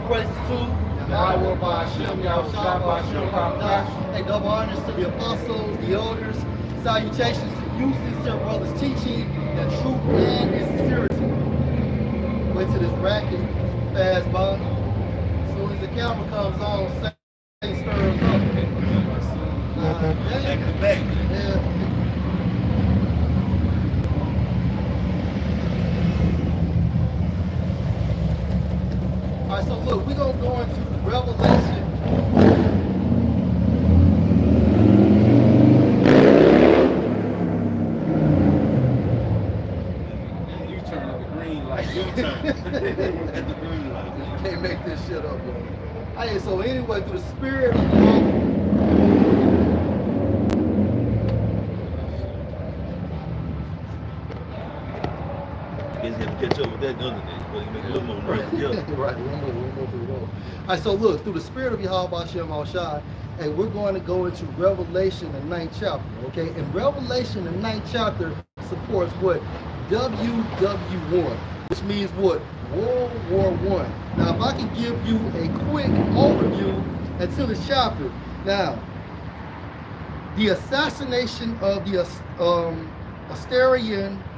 praises to Yahweh Ba'Shem, Yahweh Ba'Shem, Hamdah. Hey, double honors to the apostles, the elders. Salutations to you, sincere brothers, teaching that truth and sincerity. Wait till this racket fast by. As soon as the camera comes on, say stirs up. Back to back. Yeah. All right, so look, we're going to go into Revelation. You turn at the green light. You turn at the green light. You can't make this shit up, bro. Hey, so anyway, through the spirit of God. Guess you have to catch up with that the other day. But you make a little more right together. Right, one more. All right, so look, through the spirit of Yahweh Hashem Al-Shai, hey, we're going to go into Revelation, the 9th chapter, okay? And Revelation, the 9th chapter, supports what? WW1, which means what? World War I. Now, if I can give you a quick overview until this chapter. Now, the assassination of the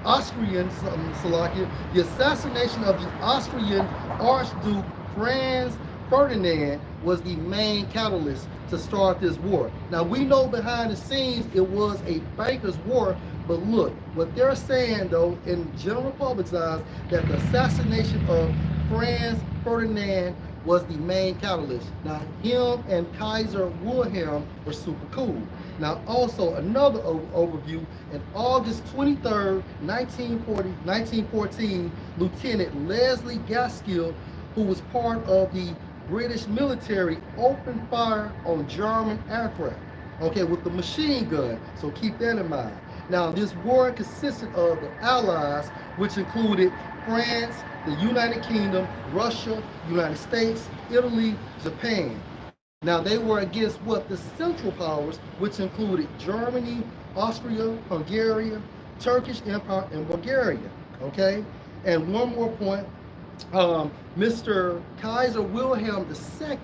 Austrian Slovakia, the assassination of the Austrian Archduke Franz Ferdinand was the main catalyst to start this war. Now we know behind the scenes it was a banker's war, but look, what they're saying though in general public's eyes, that the assassination of Franz Ferdinand was the main catalyst. Now him and Kaiser Wilhelm were super cool. Now also another overview, in August 23rd, 1914, Lieutenant Leslie Gaskill, who was part of the British military, opened fire on German aircraft, okay, with the machine gun, so keep that in mind. Now this war consisted of the Allies, which included France, the United Kingdom, Russia, United States, Italy, Japan. Now they were against what? The Central Powers, which included Germany, Austria, Hungary, Turkish Empire, and Bulgaria, okay? And one more point, Mr. Kaiser Wilhelm II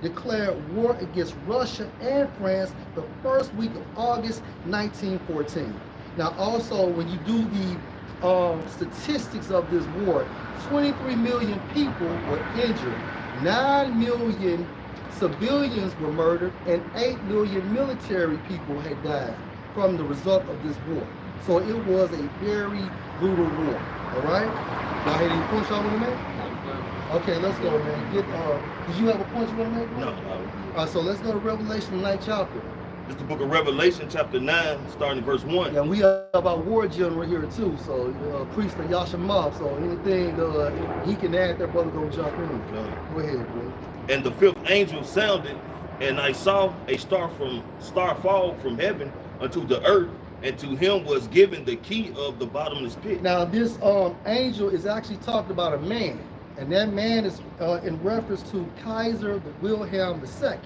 declared war against Russia and France the first week of August 1914. Now also, when you do the statistics of this war, 23 million people were injured, 9 million civilians were murdered, and 8 million military people had died from the result of this war. So it was a very brutal war, all right? Y'all had any points y'all want to make? Okay, let's go, man. Did you have a point you want to make? No. All right, so let's go to Revelation 9th chapter. It's the book of Revelation, chapter 9, starting verse 1. And we have our war general here too, so priest of Yashamah, so anything he can add, that brother gonna jump in. Okay. Go ahead, bro. And the fifth angel sounded, and I saw a star fall from heaven unto the earth, and to him was given the key of the bottomless pit. Now this angel is actually talking about a man, and that man is in reference to Kaiser Wilhelm II.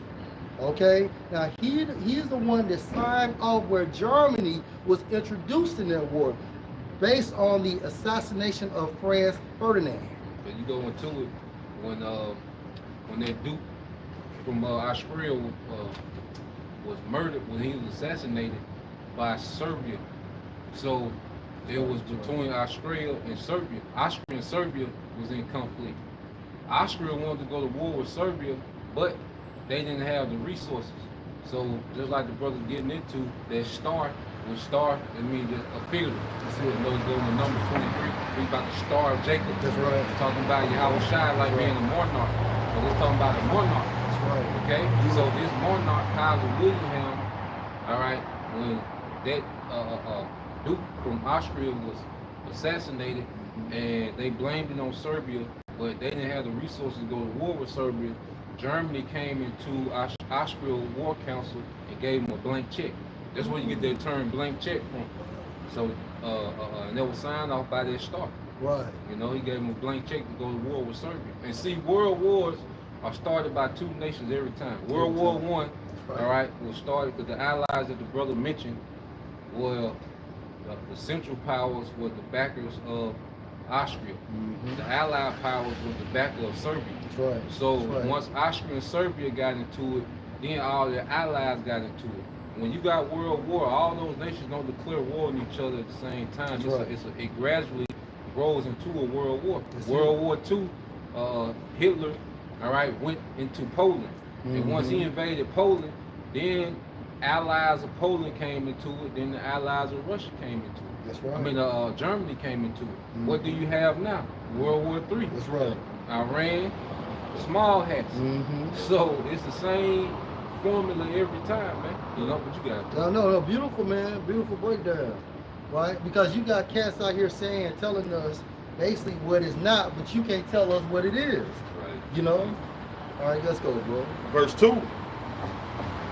Okay, now he is the one that signed off where Germany was introduced in that war, based on the assassination of Franz Ferdinand. But you go into it when that Duke from Austria was murdered, when he was assassinated by Serbia. So it was between Austria and Serbia. Austria and Serbia was in conflict. Austria wanted to go to war with Serbia, but they didn't have the resources. So just like the brother getting into, that star, when star, it means a figure. You see what those go to number 23. We about the star of Jacob. That's right. Talking about Yahweh Shai like being a monarch. So it's talking about a monarch. That's right. Okay? So this monarch, Kaiser Wilhelm, all right, when that Duke from Austria was assassinated, and they blamed it on Serbia, but they didn't have the resources to go to war with Serbia, Germany came into Austria War Council and gave them a blank check. That's where you get that term blank check from. So, and that was signed off by that star. Right. You know, he gave them a blank check to go to war with Serbia. And see, world wars are started by two nations every time. World War I, all right, was started because the allies that the brother mentioned were the Central Powers were the backers of Austria. Mhm. The Allied powers was the backer of Serbia. That's right. So That's right. once Austria and Serbia got into it, then all the allies got into it. When you got World War, all those nations don't declare war on each other at the same time. That's right. It gradually grows into a world war. That's World it. War II, Hitler, all right, went into Poland. And once he Mhm. invaded Poland, then allies of Poland came into it, then the allies of Russia came into it. That's right. I mean, Germany came into it. What do Mhm. you have now? World War III. That's right. Iran, small hats. Mm-hmm. So it's the same formula every time, man. You know what you got? No, beautiful, man. Beautiful breakdown, right? Because you got cats out here telling us basically what it's not, but you can't tell us what it is. Right. You know? All right, let's go, bro. Verse 2.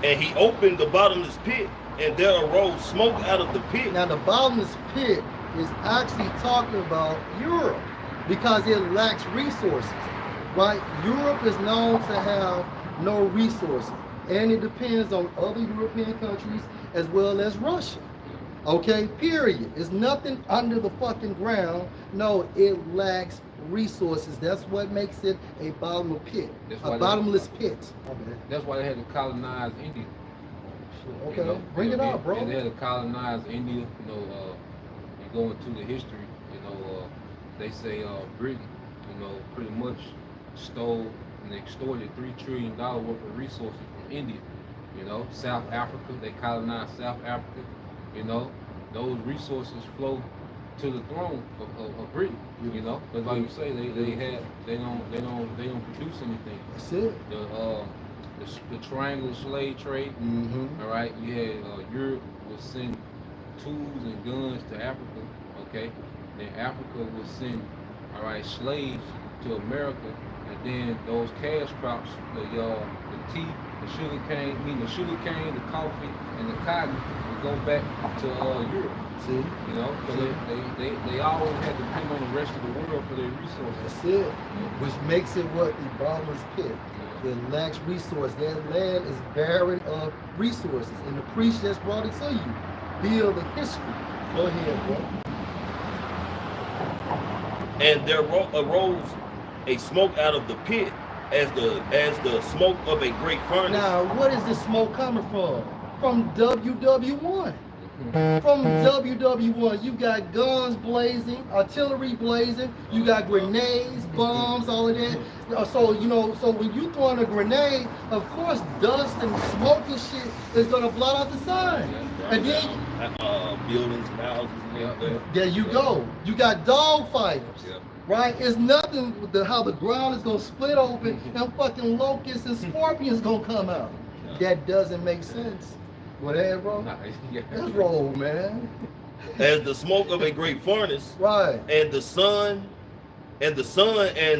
And he opened the bottomless pit, and there arose smoke out of the pit. Now, the bottomless pit is actually talking about Europe because it lacks resources, right? Europe is known to have no resources, and it depends on other European countries as well as Russia. Okay, period. It's nothing under the fucking ground. No, it lacks resources. That's what makes it a bottomless pit. A bottomless pit. That's why they had to colonize India. Okay, bring it up, bro. They had to colonize India. You know, you go into the history. You know, they say Britain, you know, pretty much stole and extorted $3 trillion worth of resources from India. You know, South Africa, they colonized South Africa. You know, those resources flow to the throne of Britain. You know, because like you say, they don't produce anything. That's it. The triangle slave trade. Mm-hmm. All right, you had Europe would send tools and guns to Africa. Okay, then Africa would send slaves to America, and then those cash crops, the tea, the sugar cane, the coffee, and the cotton would go back to Europe. See? You know, so they always had to depend on the rest of the world for their resources. That's it. Which makes it what? The bottomless pit. It lacks resource. That land is barren of resources. And the priest just brought it to you. Build the history. Go ahead, bro. And there arose a smoke out of the pit as the smoke of a great furnace. Now, what is this smoke coming from? From WW1. From WW1, you got guns blazing, artillery blazing, you got grenades, bombs, all of that. So, you know, so when you throwing a grenade, of course, dust and smoke and shit is gonna blot out the sign. And then buildings and houses and everything. there you go. You got dog fighters. Right? It's nothing with how the ground is gonna split open and fucking locusts and scorpions gonna come out. That doesn't make sense. Go ahead, bro. Let's roll, man. As the smoke of a great furnace, Right. and the sun and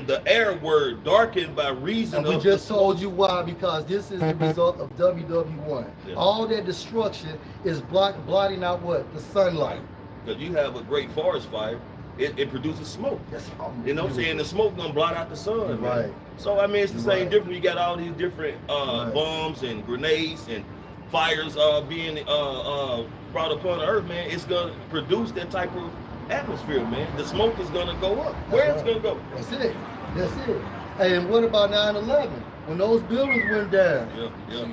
the air were darkened by reason And we of just the told you why, because this is the result of WW1. Yeah. All that destruction is blotting out what? The sunlight. Because you have a great forest fire, it produces smoke. That's You know what I'm saying? The smoke gonna blot out the sun, man. Right. So I mean, it's the same Right. difference. You got all these different Right. bombs and grenades and fires being brought upon the earth, man. It's gonna produce that type of atmosphere, man. The smoke is gonna go up. Where it's gonna go? That's it. That's it. And what about 9/11? When those buildings went down, Yeah.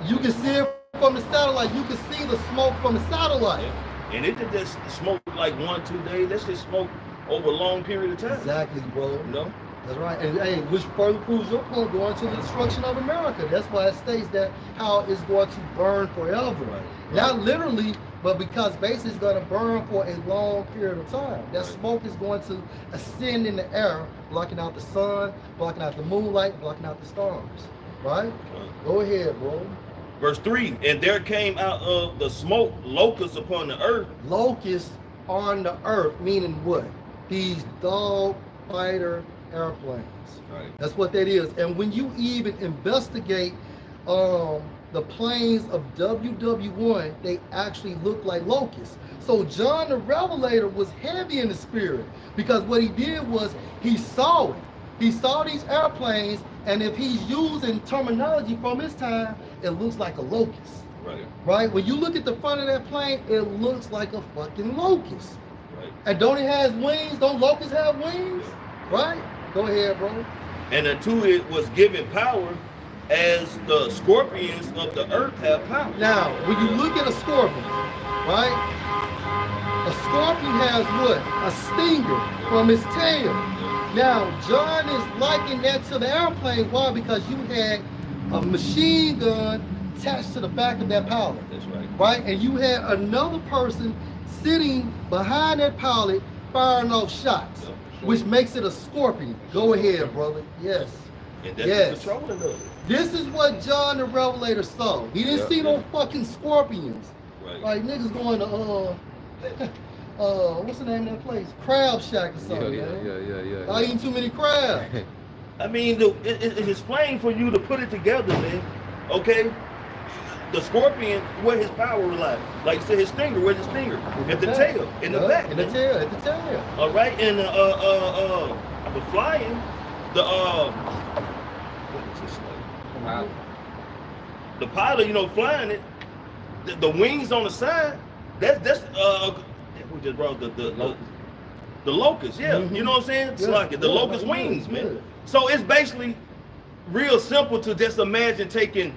you can see it from the satellite. You can see the smoke from the satellite. Yeah. And it did just smoke like 1-2 days. Let's just smoke over a long period of time. Exactly, bro. You know? That's right. And hey, which further proves your point, going to the destruction of America. That's why it states that how it's going to burn forever. Right. Not literally, but because basically it's going to burn for a long period of time. That smoke is going to ascend in the air, blocking out the sun, blocking out the moonlight, blocking out the stars. Right? Go ahead, bro. Verse 3, and there came out of the smoke locusts upon the earth. Locusts on the earth, meaning what? These dog fighter airplanes. Right. That's what that is. And when you even investigate the planes of WW1, they actually look like locusts. So John the Revelator was heavy in the spirit, because what he did was he saw it. He saw these airplanes, and if he's using terminology from his time, it looks like a locust. Right. Right? When you look at the front of that plane, it looks like a fucking locust. Right. And don't it have wings? Don't locusts have wings? Right? Go ahead, bro. And unto it was given power as the scorpions of the earth have power. Now, when you look at a scorpion, right? A scorpion has what? A stinger from his tail. Now, John is likening that to the airplane. Why? Because you had a machine gun attached to the back of that pilot. That's right. Right? And you had another person sitting behind that pilot firing off shots, which makes it a scorpion. Go ahead, brother. Yes. And that's Yes. the controlling of it. This is what John the Revelator saw. He didn't see no fucking scorpions. Right. Like niggas going to what's the name of that place? Crab Shack or something. man. I eating too many crabs. I mean, it's explained for you to put it together, man. Okay? The scorpion, where his power relies. Like you said, his stinger, where's his stinger? At the tail, in the back. In the tail, at the tail. All right, and the flying, what was this like? The pilot, you know, flying it, the wings on the side. That's we just brought the locust, yeah. Mhm. You know what I'm saying? It's Yeah. like it, the Yeah, locust like, wings, yeah. man. So it's basically real simple to just imagine taking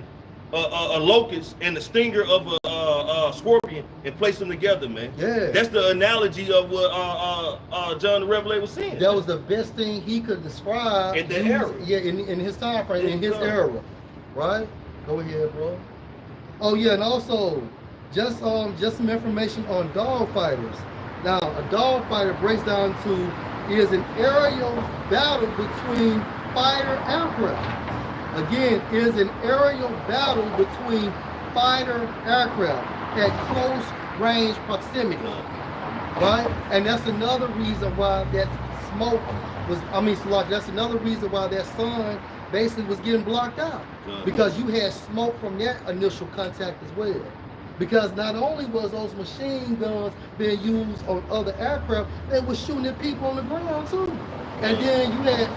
a locust and the stinger of a scorpion and place them together, man. Yeah. That's the analogy of what John the Revelator was saying. That was the best thing he could describe. In the era. Yeah, in his time frame, in his time. era. Right? Go ahead, bro. Oh yeah, and also just some information on dog fighters. Now, a dog fighter breaks down to is an aerial battle between fighter aircraft. Again, is an aerial battle between fighter aircraft at close range proximity. Right? And that's another reason why that smoke was, that's another reason why that sun basically was getting blocked out. Because you had smoke from that initial contact as well. Because not only was those machine guns being used on other aircraft, they were shooting at people on the ground too. And then you had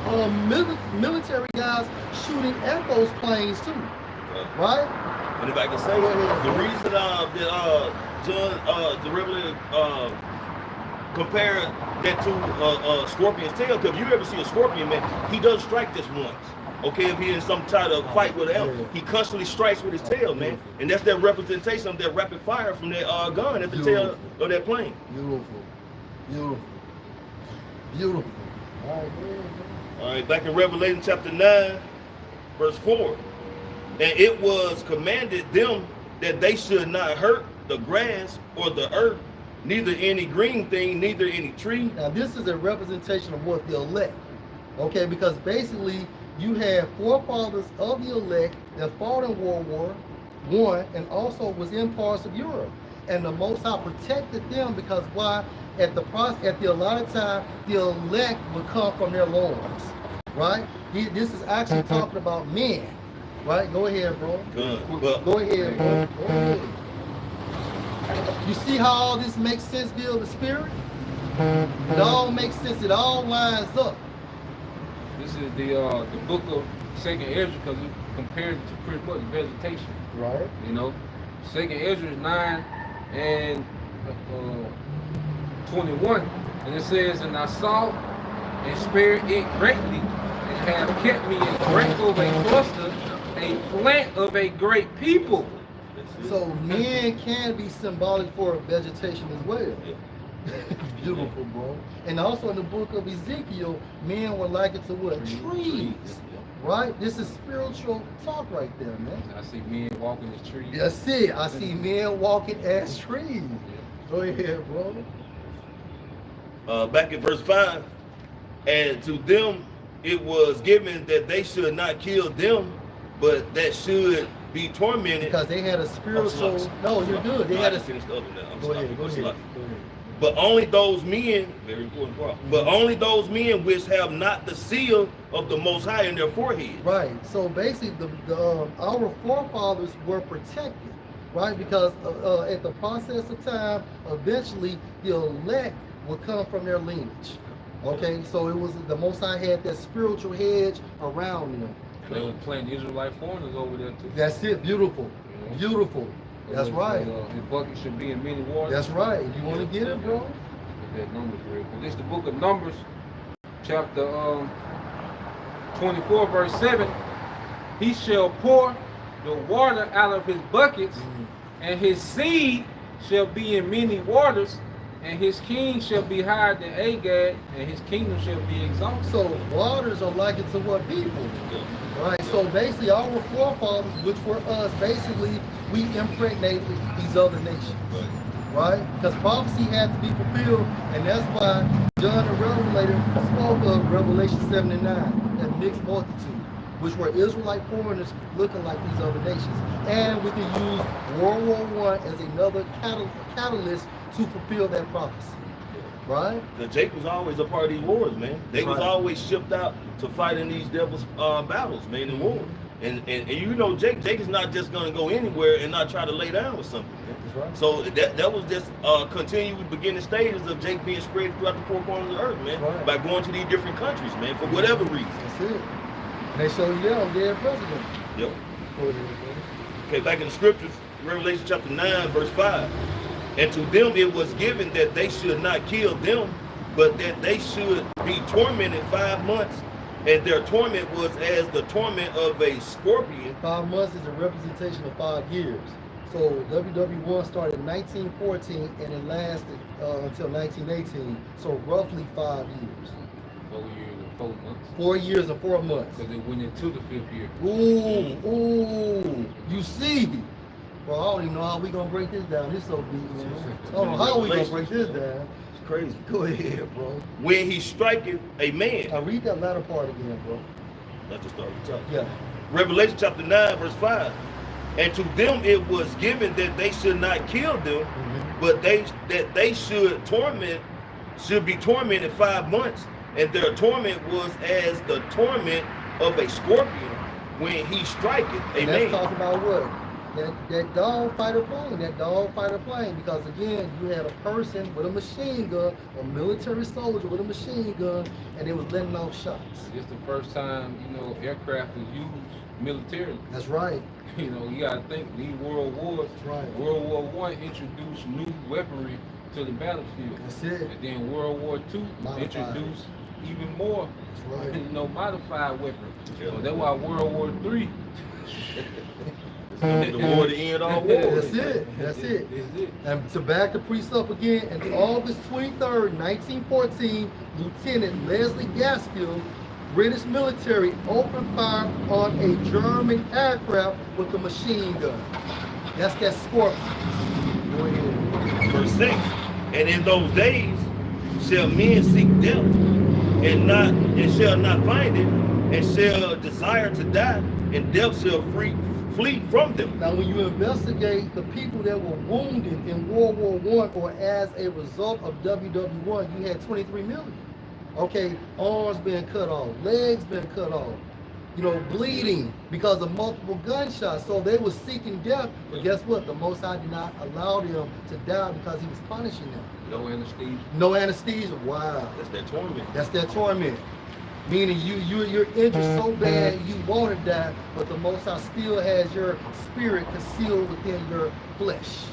military guys shooting at those planes too, right? And if I can say, the reason that John the Revelator compared that to a scorpion's tail, because if you ever see a scorpion, man, he does strike this once. Okay, if he's in some type of fight with him, he constantly strikes with his tail, man. And that's that representation of that rapid fire from that gun at the tail of that plane. Beautiful. All right, back in Revelation chapter 9, verse 4. And it was commanded them that they should not hurt the grass or the earth, neither any green thing, neither any tree. Now this is a representation of what the elect. Okay, because basically you have forefathers of the elect that fought in World War I and also was in parts of Europe. And the Most High protected them because why? At the allotted time, the elect would come from their loins, right? This is actually talking about men, right? Go ahead, bro. Go ahead, bro. Go ahead. You see how all this makes sense, Bill, the spirit? It all makes sense. It all lines up. This is the book of Second Ezra because it compared to pretty much vegetation. Right. You know, Second Ezra 9 and 21, and it says, "And I saw and spared it greatly, and have kept me a break of a cluster, a plant of a great people." So men can be symbolic for vegetation as well. Beautiful, bro. And also in the book of Ezekiel, men were likened to what? Trees. Right? This is spiritual talk right there, man. I see men walking as trees. That's it. I see men walking as trees. Go ahead, bro. Back in verse 5, and to them it was given that they should not kill them, but that should be tormented. Because they had a spiritual. No, you're good. They had a. Go ahead. But only those men, very important part, but only those men which have not the seal of the Most High in their forehead. Right. So basically, our forefathers were protected, right? Because at the process of time, eventually the elect would come from their lineage. Okay, so it was the Most High had that spiritual hedge around them. And they were playing Israelite foreigners over there too. That's it. Beautiful. Beautiful. That's right. His bucket should be in many waters. That's right. You want to get it, bro? that Numbers real quick. It's the book of Numbers, chapter 24, verse 7. He shall pour the water out of his buckets, and his seed shall be in many waters, and his king shall be higher than Agag, and his kingdom shall be exalted. So waters are likened to what people? Right. So basically our forefathers, which were us, basically we impregnated these other nations. Right? Because prophecy had to be fulfilled, and that's why John the Revelator spoke of Revelation 7 and 9, that mixed multitude, which were Israelite foreigners looking like these other nations. And we can use World War I as another catalyst to fulfill that prophecy. Right? The Jake was always a part of these wars, man. They was always shipped out to fight in these devil's battles, man, in war. And you know, Jake is not just gonna go anywhere and not try to lay down with something. Man. That's right. So that was just continued beginning stages of Jake being spread throughout the four corners of the earth, man. Right. By going to these different countries, man, for whatever reason. That's it. And they show you them dead president. Yep. Okay, back in the scriptures, Revelation chapter 9, verse 5. And to them it was given that they should not kill them, but that they should be tormented 5 months. And their torment was as the torment of a scorpion. 5 months is a representation of 5 years. So WW1 started in 1914 and it lasted until 1918. So roughly 5 years. 4 years and 4 months. 4 years and 4 months. Because it went into the 5th year. Ooh, you see. Bro, I don't even know how we gonna break this down. It's so deep, man. I don't know how we gonna break this down. It's crazy. Go ahead, bro. When he striketh a man. I read that latter part again, bro. Let's just start with the top. Yeah. Revelation chapter 9, verse 5. And to them it was given that they should not kill them, but that they should be tormented 5 months, and their torment was as the torment of a scorpion when he striketh a man. Let's talk about what? That dog fighter plane, because again, you had a person with a machine gun, a military soldier with a machine gun, and it was letting off shots. It's the first time, you know, aircraft was used militarily. That's right. You know, you gotta think these world wars. That's right. World War I introduced new weaponry to the battlefield. That's it. And then World War II introduced even more, right, you know, modified weapons. So that's why World War III. The war to end all wars. That's it. That's it. And to back the priest up again, on August 23rd, 1914, Lieutenant Leslie Gaskill, British military, opened fire on a German aircraft with a machine gun. That's that Scorpion. Go ahead. Verse 6. And in those days shall men seek death, and shall not find it, and shall desire to die, and death shall flee from them. Now, when you investigate the people that were wounded in World War I, or as a result of WW1, you had 23 million. Okay, arms being cut off, legs being cut off, you know, bleeding because of multiple gunshots. So they were seeking death, but guess what? The Most High did not allow them to die because he was punishing them. No anesthesia. No anesthesia. Wow. That's that torment. That's that torment. Meaning you're injured so bad you want to die, but the Most High still has your spirit concealed within your flesh.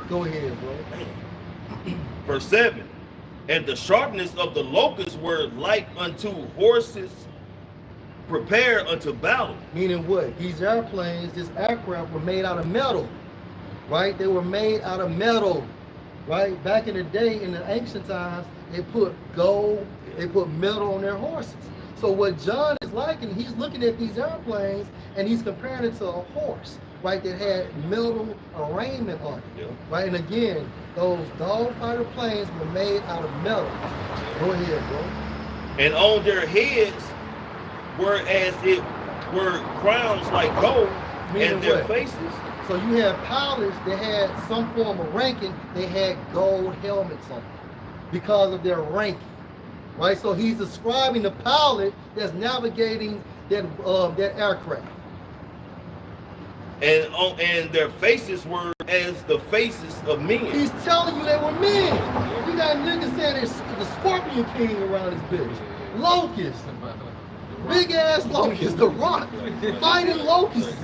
Go ahead, bro. Verse 7. And the sharpness of the locusts were like unto horses prepared unto battle. Meaning what? These airplanes, this aircraft were made out of metal, right? They were made out of metal, right? Back in the day, in the ancient times, they put gold, they put metal on their horses. So what John is liking, he's looking at these airplanes and he's comparing it to a horse, right? That had metal arraignment on it, yeah, right? And again, those dogfighter planes were made out of metal. Go ahead, bro. And on their heads were as it were crowns like gold, Meaning and their what? faces. So you have pilots that had some form of ranking, they had gold helmets on because of their ranking, right? So he's describing the pilot that's navigating that aircraft. And their faces were as the faces of men. He's telling you they were men. You got niggas saying there's the Scorpion King around this bitch. Locust. Big ass Locust. The Rock. Fighting Locust.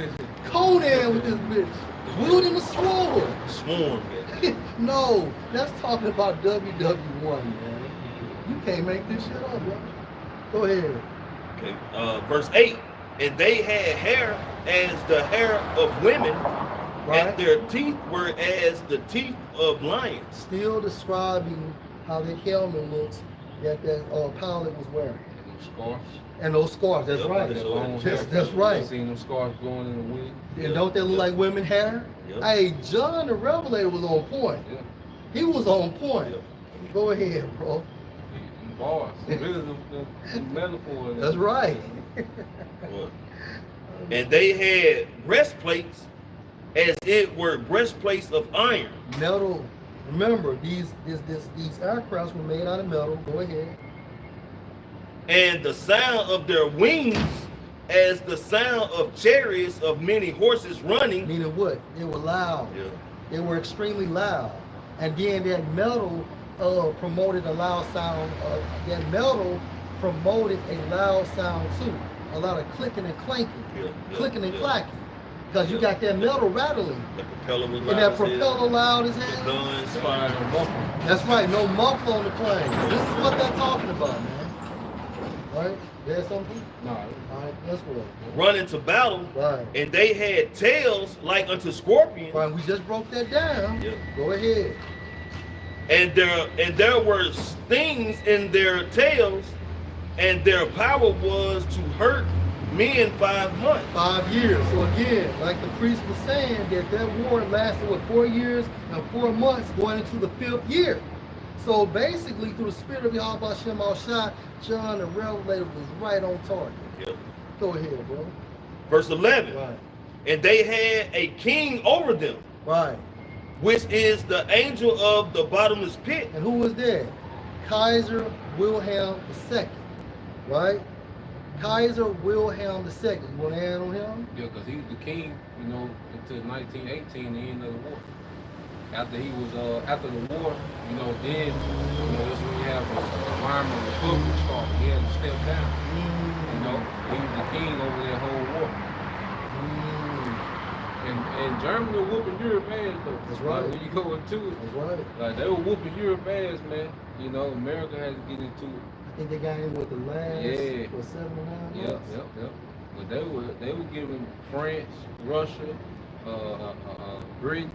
Conan with this bitch. Wielding the sword. Swarm. No, that's talking about WW1, man. You can't make this shit up, bro. Go ahead. Okay. Verse 8. And they had hair as the hair of women, Right. and their teeth were as the teeth of lions. Still describing how the helmet looks that pilot was wearing. And them scarves. And those scarves, that's Yep, right. that's long That's, hair. that's right. I seen them scarves going in the wind. And don't they look like women hair? Yep. Hey, John the Revelator was on point. Yeah. He was on point. Yep. Go ahead, bro. Them bars. Really, the metaphor. That's right. Well, and they had breastplates as it were breastplates of iron. Metal. Remember, these aircrafts were made out of metal. Go ahead. And the sound of their wings as the sound of chariots of many horses running. Meaning what? They were loud. Yeah. They were extremely loud. And then that metal promoted a loud sound. That metal promoted a loud sound too. A lot of clicking and clanking. Yeah, Clicking and yeah. clacking. Because you Yeah. got that metal rattling. The propeller was And loud that as hell. propeller loud as The hell. guns Fire fired. and muffler. That's right, no muffler on the plane. This is what they're talking about, man. Right? There's something? Nah, Alright, let's go. Running to battle. Right. And they had tails like unto scorpions. Right, we just broke that down. Yeah. Go ahead. And there were stings in their tails, and their power was to hurt men 5 months. 5 years. So again, like the priest was saying, that war lasted, what, 4 years and 4 months going into the 5th year. So basically, through the spirit of Yahweh Shem Al-Shai, John the Revelator was right on target. Yeah. Go ahead, bro. Verse 11. Right. And they had a king over them, Right. which is the angel of the bottomless pit. And who was that? Kaiser Wilhelm II. Right? Kaiser Wilhelm II. You want to add on him? yeah, because he was the king, you know, until 1918, the end of the war. After he was, after the war, you know, then, you know, that's when you have the Weimar Republic start. He had to step down. You know, he was the king over that whole war. And Germany were whooping Europe ass though. That's Like, right. when you go into it, That's right. like they were whooping Europe ass, man. You know, America had to get into it. I think they got him with the last, Yeah. what, 7 or 9 Yep, months? yep. But they were giving France, Russia, Britain,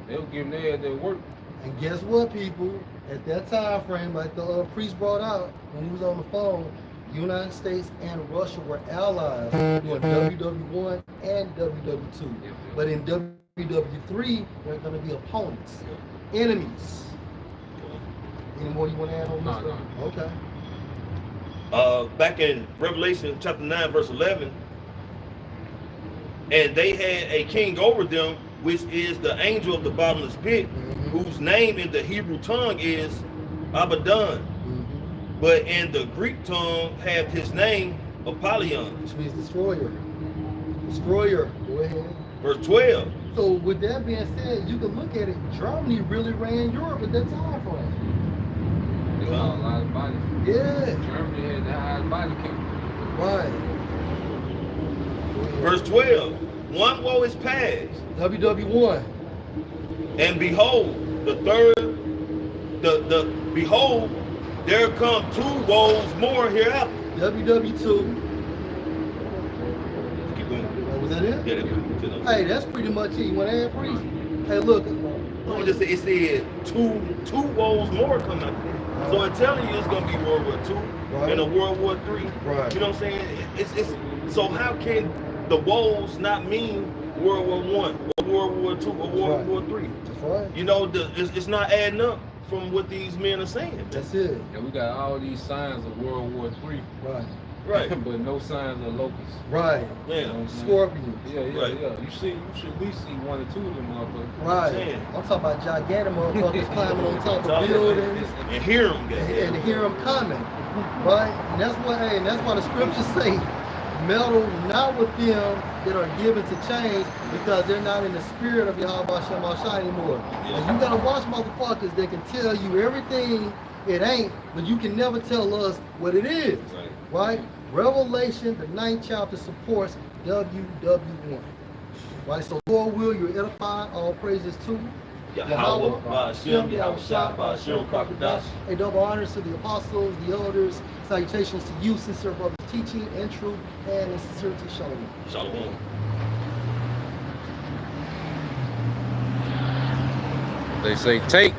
they were giving their work. And guess what, people? At that time frame, like the priest brought out when he was on the phone, United States and Russia were allies doing WW1 and WW2. Yep. But in WW3, they're going to be opponents, enemies. Any more you want to add on this? No. Okay. Back in Revelation chapter 9, verse 11. And they had a king over them, which is the angel of the bottomless pit, whose name in the Hebrew tongue is Abaddon. But in the Greek tongue have his name Apollyon. Which means destroyer. Destroyer. Go ahead. Verse 12. So with that being said, you can look at it. Germany really ran Europe at that time frame. They got a lot of bodies. Yeah. Germany had the highest body count. Right. Verse 12. One woe is past, WW1. and behold, the third, behold, there come 2 woes more hereafter. WW2. Keep going. Oh, was that it? Yeah, that's good. Hey, that's pretty much it. You want to add, priest? Hey, look. No, it said two woes more come out. So I'm telling you, it's gonna be World War II Right. and a World War III. Right. You know what I'm saying? It's so how can the woes not mean World War I or World War II or World War III? That's right. You know, it's not adding up from what these men are saying. That's it. And we got all these signs of World War III. Right. Right. But no signs of locusts. Right. Yeah. Scorpions. Yeah. Right. You should at least see 1 or 2 of them motherfuckers. Right. Man. I'm talking about gigantic motherfuckers climbing on top of buildings And hear them, and hear them coming. Right? And that's what, hey, and that's why the scriptures say, meddle not with them that are given to change, because they're not in the spirit of Yahweh Shem Al-Shai anymore. Yeah. And you gotta watch motherfuckers that can tell you everything it ain't, but you can never tell us what it is. Right. Right? Revelation, the 9th chapter, supports WW1. Right? So Lord will, you're edified, all praises to. Yahweh, Ba'ashem, Yahweh Shah, Ba'ashem, Crocodiles. A double honors to the apostles, the elders. Salutations to you, sincere brothers, teaching and truth, and in sincerity, shalom. Shalom. They say take.